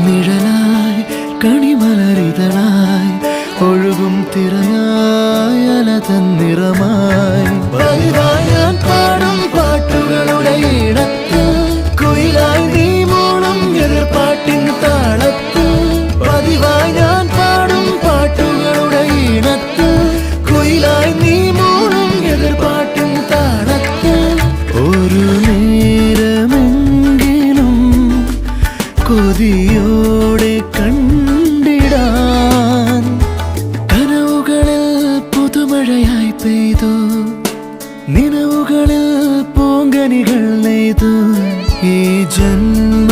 നിഴലായി കണിമലരിതളായി ഒഴുകും തിരയായി അലതൻ നിറമായി പതിവായി ഞാൻ പാടും പാട്ടുകളുടെ ഈണത്തിൽ കുയിലായി നീ മൂളും എതിർപ്പാട്ടിൻ താളത്തിൽ പതിവായി ഞാൻ പാടും പാട്ടുകളുടെ ഈണത്തിൽ കുയിലായി നീ മൂളും എതിർപ്പാട്ടിൻ താളത്തിൽ ഒരു നേരമെങ്കിലും കൊതിയോടെ കണ്ടിടാൻ കനവുകളിൽ പുതുമഴയായി പെയ്തു നിലവുകളിൽ പൂങ്കനികൾ നെയ്തു ഈ ജന്മ